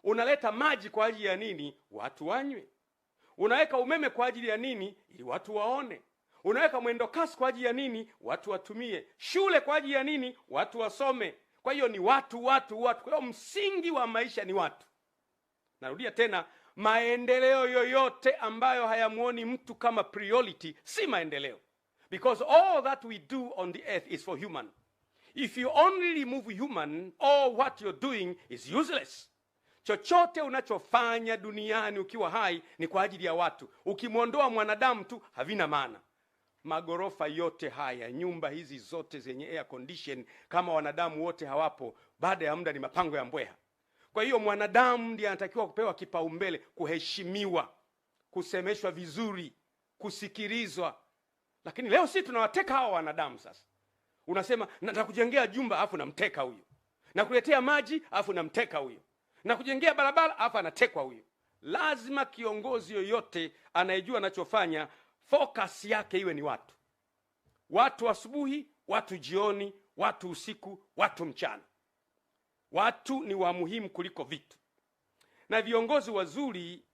Unaleta maji kwa ajili ya nini? Watu wanywe. Unaweka umeme kwa ajili ya nini? Ili watu waone. Unaweka mwendo kasi kwa ajili ya nini? Watu watumie. Shule kwa ajili ya nini? Watu wasome. Kwa hiyo ni watu. Kwa hiyo msingi wa maisha ni watu. Narudia tena, maendeleo yoyote ambayo hayamuoni mtu kama priority si maendeleo. Because all that we do on the earth is for human. If you only remove human, all what you're doing is useless. Chochote unachofanya duniani ukiwa hai ni kwa ajili ya watu. Ukimwondoa mwanadamu tu havina maana. Magorofa yote haya, nyumba hizi zote zenye air condition, kama wanadamu wote hawapo, baada ya muda ni mapango ya mbweha. Kwa hiyo mwanadamu ndiye anatakiwa kupewa kipaumbele, kuheshimiwa, kusemeshwa vizuri, kusikilizwa. Lakini leo sisi tunawateka hawa wanadamu sasa. Unasema nataka kujengea jumba afu namteka huyo. Na kuletea maji afu namteka huyo. Na kujengea barabara afu anatekwa huyo. Lazima kiongozi yoyote anayejua anachofanya, focus yake iwe ni watu. Watu asubuhi, watu jioni, watu usiku, watu mchana. Watu ni wa muhimu kuliko vitu. Na viongozi wazuri